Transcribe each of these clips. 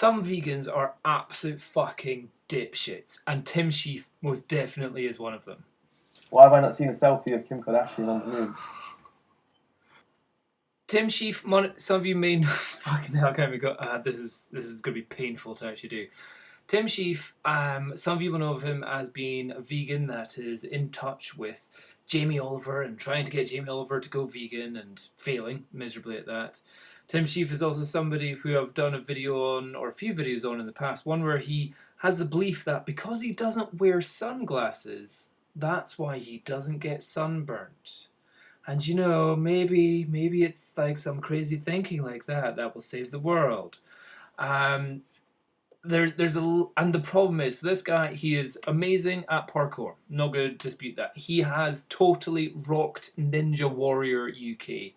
some vegans are absolute fucking dipshits, and Tim Sheaf most definitely is one of them. Why have I not seen a selfie of Kim Kardashian on the moon? Tim Sheaf, some of you may fucking hell, can we go? This is going to be painful to actually do. Tim Sheaf, some of you will know of him as being a vegan that is in touch with Jamie Oliver and trying to get Jamie Oliver to go vegan and failing miserably at that. Tim Sheaf is also somebody who I've done a video on, or a few videos on in the past, one where he has the belief that because he doesn't wear sunglasses, that's why he doesn't get sunburnt. And you know, maybe it's like some crazy thinking like that will save the world. And the problem is, this guy, he is amazing at parkour. Not going to dispute that. He has totally rocked Ninja Warrior UK.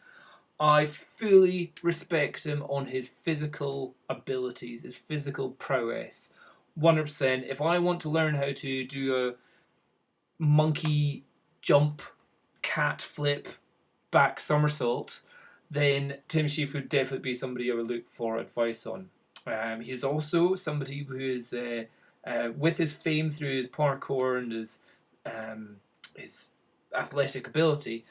I fully respect him on his physical abilities, his physical prowess. 100%. If I want to learn how to do a monkey jump, cat flip, back somersault, then Tim Sheaf would definitely be somebody I would look for advice on. He's also somebody who is, with his fame through his parkour and his athletic ability,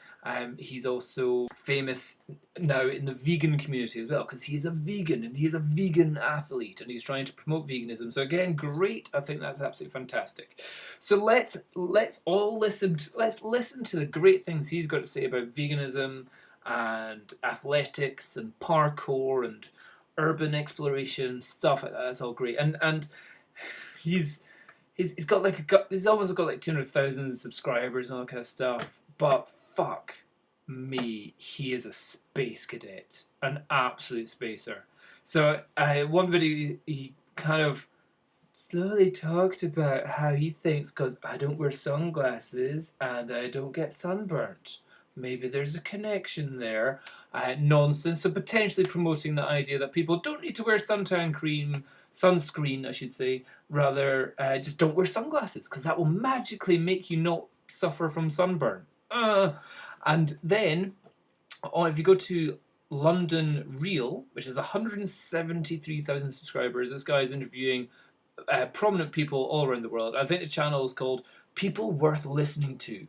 he's also famous now in the vegan community as well, because he's a vegan and he's a vegan athlete and he's trying to promote veganism. So again, great. I think that's absolutely fantastic. So let's all listen to the great things he's got to say about veganism and athletics and parkour and urban exploration stuff like that. That's all great. And he's almost got like 200,000 subscribers and all that kind of stuff. But fuck me, he is a space cadet, an absolute spacer. So one video he kind of slowly talked about how he thinks, because I don't wear sunglasses and I don't get sunburnt, maybe there's a connection there. Nonsense. So potentially promoting the idea that people don't need to wear sunscreen, I should say. Rather, just don't wear sunglasses, because that will magically make you not suffer from sunburn. And then, if you go to London Real, which is 173,000 subscribers, this guy is interviewing prominent people all around the world. I think the channel is called People Worth Listening To.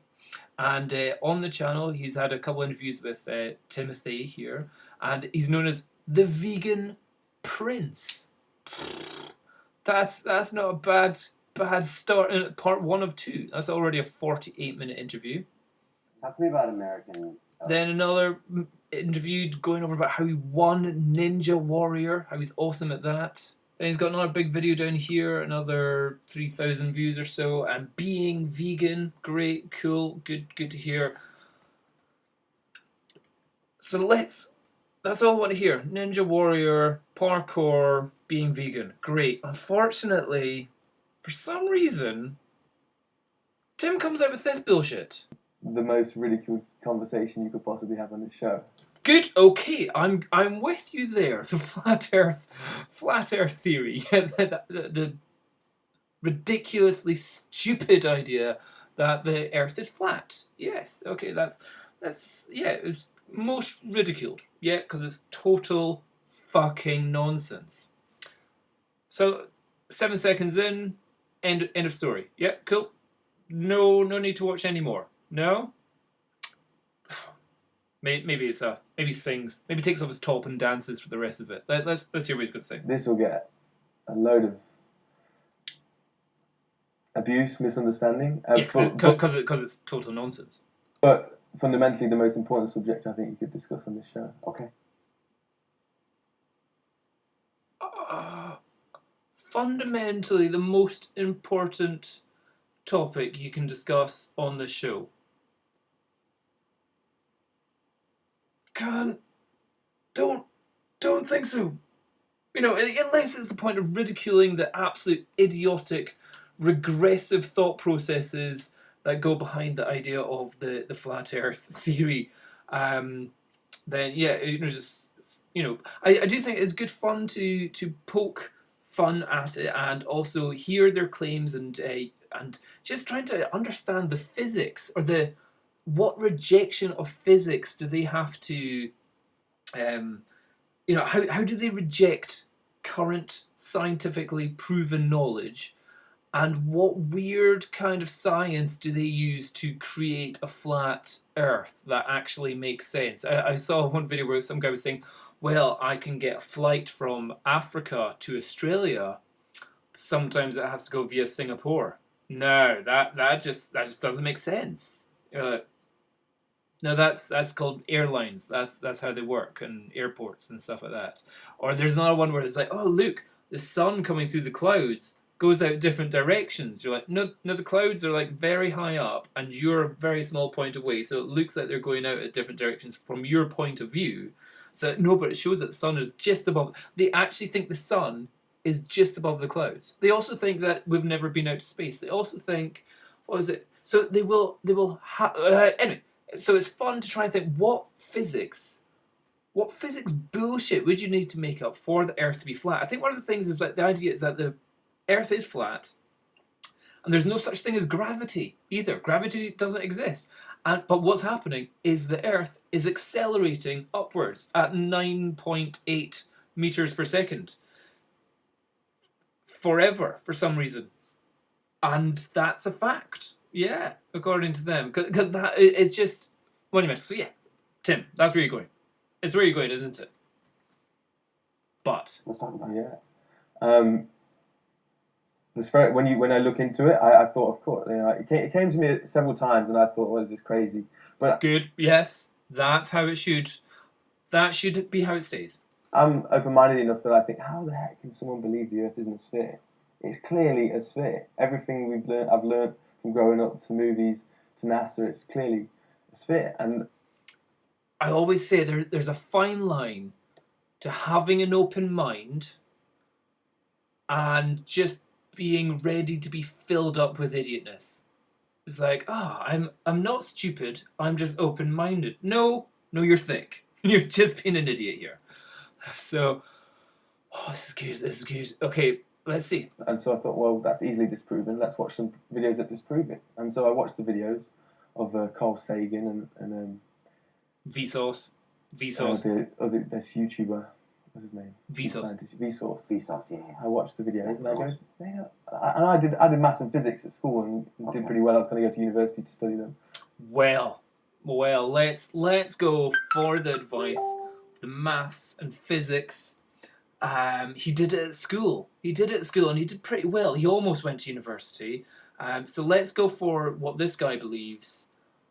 And on the channel, he's had a couple of interviews with Timothy here, and he's known as the Vegan Prince. That's not a bad start in part 1 of 2. That's already a 48-minute interview. Talk to me about American. Then another interview going over about how he won Ninja Warrior, how he's awesome at that. Then he's got another big video down here, another 3,000 views or so, and being vegan, great, cool, good to hear. So that's all I want to hear. Ninja Warrior, parkour, being vegan, great. Unfortunately, for some reason, Tim comes out with this bullshit. The most ridiculed conversation you could possibly have on this show. Good, okay, I'm with you there. The flat Earth theory, the ridiculously stupid idea that the Earth is flat. Yes, okay, that's it's most ridiculed. Yeah, because it's total fucking nonsense. So 7 seconds in, end of story. Yeah, cool. No need to watch any more. No. Maybe maybe he sings. Maybe he takes off his top and dances for the rest of it. Let's hear what he's going to sing. This will get a load of abuse, misunderstanding. Because it's total nonsense. But fundamentally, the most important subject I think you could discuss on this show. Okay. Fundamentally, the most important topic you can discuss on the show. Don't think so. You know, unless it's the point of ridiculing the absolute idiotic, regressive thought processes that go behind the idea of the flat Earth theory. Then yeah, I do think it's good fun to poke fun at it and also hear their claims and just trying to understand the physics or what rejection of physics do they have to, how do they reject current scientifically proven knowledge, and what weird kind of science do they use to create a flat Earth that actually makes sense? I saw one video where some guy was saying, well, I can get a flight from Africa to Australia. Sometimes it has to go via Singapore. No, that just doesn't make sense. No, that's called airlines. That's how they work, and airports and stuff like that. Or there's another one where it's like, oh look, the sun coming through the clouds goes out different directions. You're like, no, the clouds are like very high up, and you're a very small point away, so it looks like they're going out at different directions from your point of view. So no, but it shows that the sun is just above. They actually think the sun is just above the clouds. They also think that we've never been out to space. They also think, what is it? So they will anyway. So it's fun to try and think what physics bullshit would you need to make up for the Earth to be flat. I think one of the things is that the idea is that the Earth is flat, and there's no such thing as gravity either. Gravity doesn't exist. But what's happening is the Earth is accelerating upwards at 9.8 meters per second forever for some reason, and that's a fact. Yeah, according to them, because that it's just monumental. So yeah, Tim, that's where you're going. It's where you're going, isn't it? But let's talk about when I look into it, I thought, of course, it came to me several times, and I thought, well, is this crazy? But good, yes, that's how it should. That should be how it stays. I'm open-minded enough that I think, how the heck can someone believe the Earth isn't a sphere? It's clearly a sphere. Everything I've learned from growing up to movies to NASA, it's clearly a sphere. And I always say there's a fine line to having an open mind and just being ready to be filled up with idiotness. It's like, I'm not stupid, I'm just open-minded. No, you're thick. You're just being an idiot here. So, this is good. Okay, let's see. And so I thought, well, that's easily disproven. Let's watch some videos that disprove it. And so I watched the videos of Carl Sagan and Vsauce. This YouTuber, what's his name? Vsauce. Yeah. I watched the videos and I go, and I did maths and physics at school and did pretty well. I was going to go to university to study them. Well, let's go for the advice. The maths and physics. He did it at school. And he did pretty well. He almost went to university. So let's go for what this guy believes,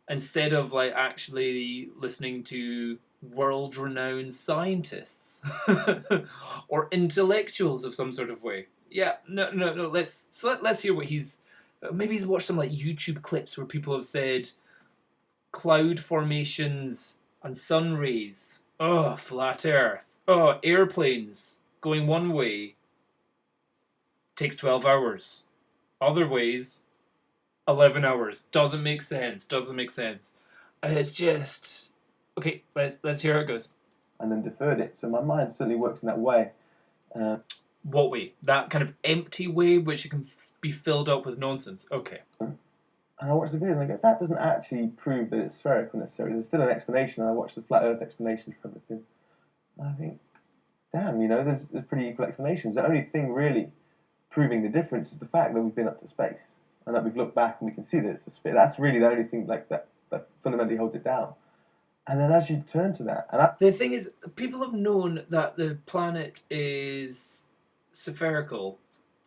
instead of like actually listening to world-renowned scientists or intellectuals of some sort of way. Yeah, no. Let's hear what he's. Maybe he's watched some like YouTube clips where people have said cloud formations and sun rays. Oh, flat Earth. Oh, airplanes going one way takes 12 hours. Other ways, 11 hours. Doesn't make sense. It's just... Okay, let's hear how it goes. And then deferred it. So my mind certainly works in that way. What way? That kind of empty way which it can be filled up with nonsense. Okay. And I watched the video and I go, that doesn't actually prove that it's spherical necessarily. There's still an explanation, and I watched the flat Earth explanation for everything. And I think, damn, there's pretty equal explanations. The only thing really proving the difference is the fact that we've been up to space and that we've looked back and we can see that it's a sphere. That's really the only thing like that fundamentally holds it down. And then as you turn to that, the thing is, people have known that the planet is spherical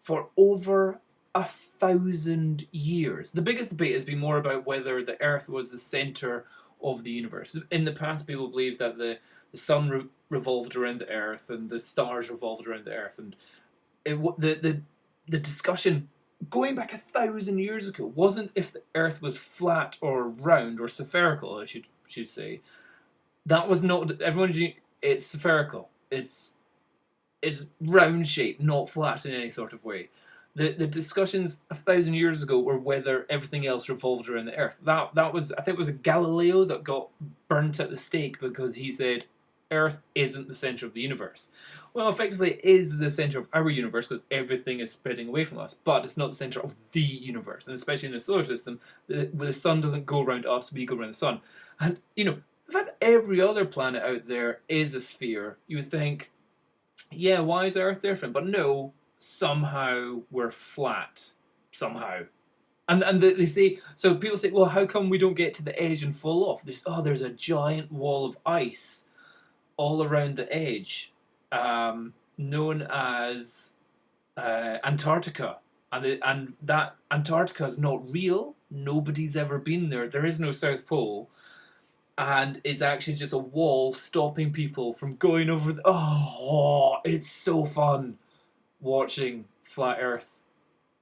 for over 1,000 years. The biggest debate has been more about whether the Earth was the center of the universe. In the past, people believed that the sun revolved around the Earth and the stars revolved around the Earth, and the discussion going back 1,000 years ago wasn't if the Earth was flat or round or spherical. I should say that was not everyone. It's spherical. It's round shaped, not flat in any sort of way. The discussions 1,000 years ago were whether everything else revolved around the Earth. That was, I think it was a Galileo that got burnt at the stake because he said Earth isn't the center of the universe. Well, effectively it is the center of our universe because everything is spreading away from us, but it's not the center of the universe. And especially in the solar system, the sun doesn't go around us, we go around the sun. And, the fact that every other planet out there is a sphere, you would think, yeah, why is Earth different? But no, somehow we're flat. Somehow. And they say, so people say, well, how come we don't get to the edge and fall off? There's a giant wall of ice all around the edge, known as Antarctica. And that Antarctica is not real. Nobody's ever been there. There is no South Pole. And it's actually just a wall stopping people from going over. It's so fun watching flat Earth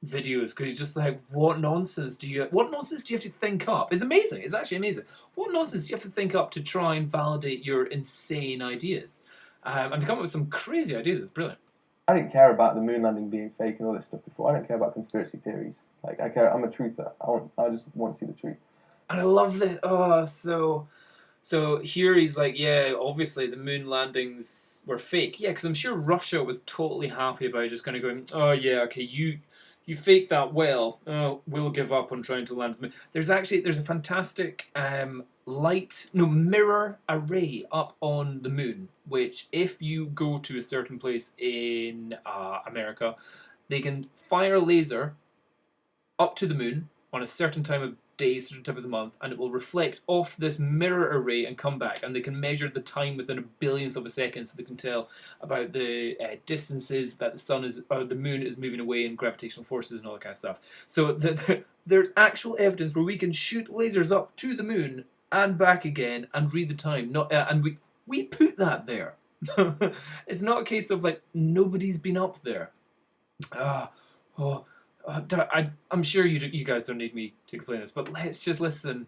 videos because you're just like, what nonsense do you have to think up? It's amazing. It's actually amazing. What nonsense do you have to think up to try and validate your insane ideas? And to come up with some crazy ideas. It's brilliant. I didn't care about the moon landing being fake and all this stuff before. I don't care about conspiracy theories. Like I care. I'm a truther. I just want to see the truth. And I love this. So here he's like, yeah, obviously the moon landings were fake. Yeah, because I'm sure Russia was totally happy about just kind of going, oh yeah, okay, you faked that well. Oh, we'll give up on trying to land the moon. There's a fantastic mirror array up on the moon, which if you go to a certain place in America, they can fire a laser up to the moon on a certain time of day, certain time of the month, and it will reflect off this mirror array and come back, and they can measure the time within a billionth of a second, so they can tell about the distances that the moon is moving away, and gravitational forces and all that kind of stuff. So there's actual evidence where we can shoot lasers up to the moon and back again and read the time. And we put that there. It's not a case of like nobody's been up there. I'm sure you guys don't need me to explain this, but let's just listen.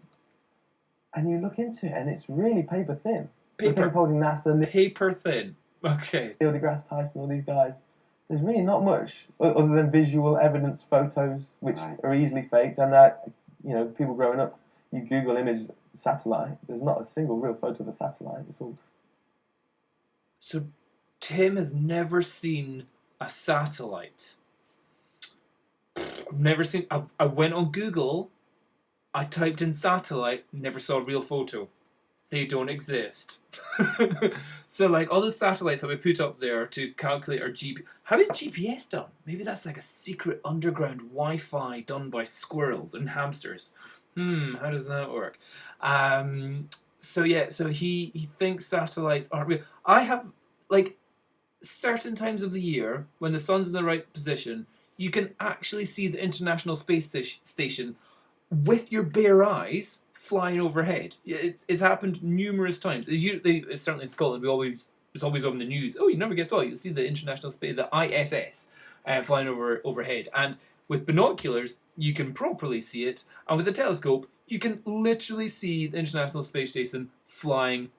And you look into it, and it's really paper thin. Paper holding NASA. Paper thin. Okay. Neil deGrasse Tyson, all these guys. There's really not much other than visual evidence photos, which are easily faked, and that people growing up, you Google image satellite. There's not a single real photo of a satellite. It's all. So, Tim has never seen a satellite. I've never seen. I went on Google. I typed in satellite. Never saw a real photo. They don't exist. So, like all those satellites that we put up there to calculate our GPS. How is GPS done? Maybe that's like a secret underground Wi-Fi done by squirrels and hamsters. How does that work? So he thinks satellites aren't real. I have like certain times of the year when the sun's in the right position, you can actually see the International Space Station with your bare eyes flying overhead. It's happened numerous times. It's certainly in Scotland. It's always on the news. Oh, you never guess what? You'll see the International Space, the ISS, flying overhead. And with binoculars, you can properly see it. And with a telescope, you can literally see the International Space Station flying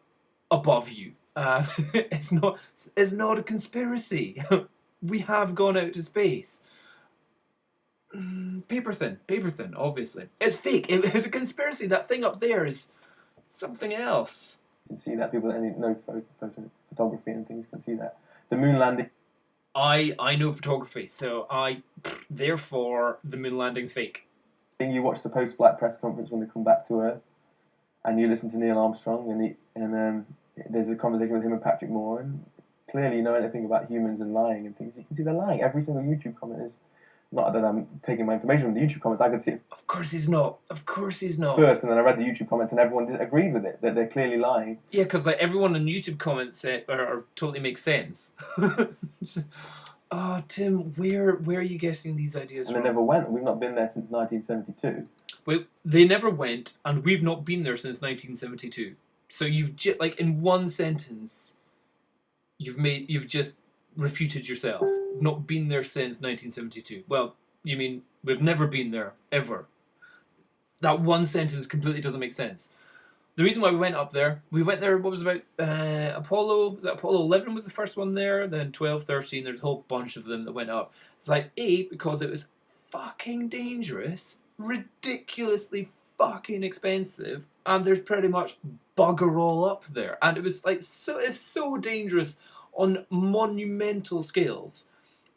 above you. It's not a conspiracy. We have gone out to space. Paper thin, obviously. It's fake. It's a conspiracy. That thing up there is something else. You can see that people that know photography and things can see that. The moon landing. I know photography, so therefore the moon landing's fake. You watch the post-flight press conference when they come back to Earth, and you listen to Neil Armstrong, and there's a conversation with him and Patrick Moore, and clearly you know anything about humans and lying and things. You can see they're lying. Every single YouTube comment is. Not that I'm taking my information from the YouTube comments. I could see it. Of course he's not. First, and then I read the YouTube comments, and everyone agreed with it that they're clearly lying. Yeah, because like everyone in YouTube comments are totally makes sense. Tim, where are you getting these ideas from? And they never went. We've not been there since 1972. They never went, and we've not been there since 1972. So you've in one sentence, you've just refuted yourself. Not been there since 1972. Well, you mean we've never been there ever? That one sentence completely doesn't make sense. The reason why we went there, what was about Apollo? Was that Apollo 11 was the first one there? Then 12, 13. There's a whole bunch of them that went up. It's like because it was fucking dangerous, ridiculously fucking expensive, and there's pretty much bugger all up there, and it was like it's so dangerous on monumental scales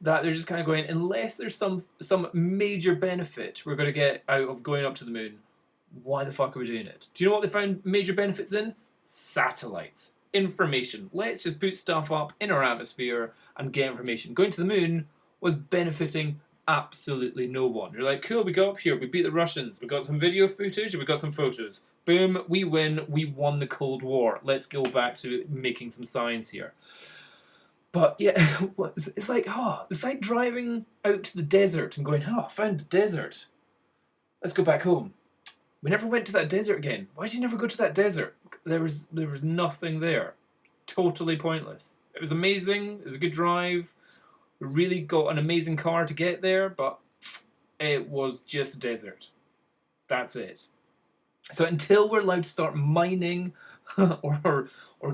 that they're just kind of going, unless there's some major benefit we're going to get out of going up to the moon, why the fuck are we doing it? Do you know what they found major benefits in? Satellites. information. Let's just put stuff up in our atmosphere and get information. Going to the moon was benefiting absolutely no one. You're like, cool, we got up here, we beat the Russians, we got some video footage, we got some photos. Boom, we win, we won the Cold War. Let's go back to making some science here. But yeah, it's like driving out to the desert and going, I found the desert. Let's go back home. We never went to that desert again. Why did you never go to that desert? There was nothing there. Totally pointless. It was amazing. It was a good drive. We really got an amazing car to get there, but it was just a desert. That's it. So until we're allowed to start mining or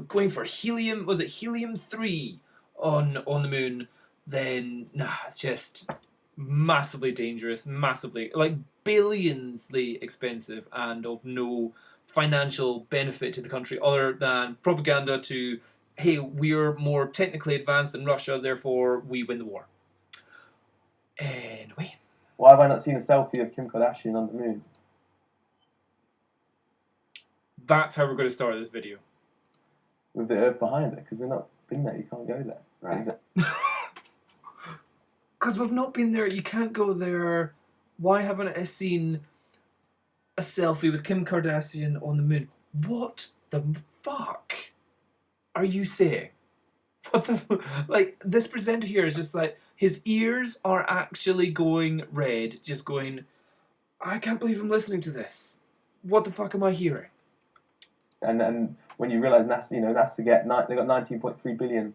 going for helium, was it helium-3 on the moon, then it's just massively dangerous, massively, like, billionsly expensive, and of no financial benefit to the country other than propaganda to, hey, we're more technically advanced than Russia, therefore we win the war. Anyway. Why have I not seen a selfie of Kim Kardashian on the moon? That's how we're going to start this video. With the Earth behind it, because we've not been there, you can't go there. Right. Because we've not been there, you can't go there. Why haven't I seen a selfie with Kim Kardashian on the moon? What the fuck are you saying? What the like, this presenter here is just like, his ears are actually going red, just going, I can't believe I'm listening to this. What the fuck am I hearing? And when you realise NASA, NASA they got 19.3 billion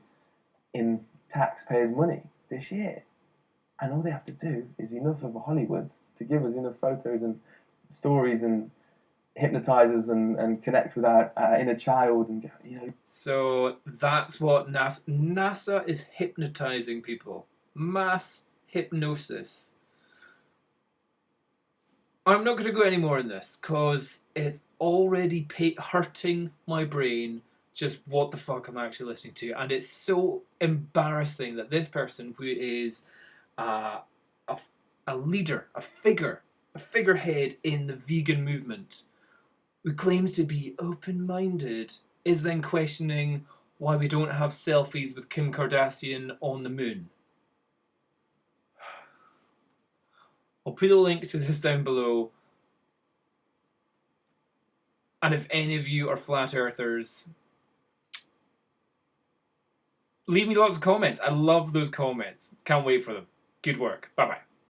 in taxpayers' money this year, and all they have to do is enough of Hollywood to give us enough photos and stories and hypnotise us and connect with our inner child, and So that's what NASA is hypnotising people. Mass hypnosis. I'm not going to go any more in this, because it's already hurting my brain just what the fuck I'm actually listening to. And it's so embarrassing that this person, who is a leader, a figurehead in the vegan movement, who claims to be open-minded, is then questioning why we don't have selfies with Kim Kardashian on the moon. I'll put a link to this down below. And if any of you are flat earthers, leave me lots of comments. I love those comments. Can't wait for them. Good work. Bye-bye.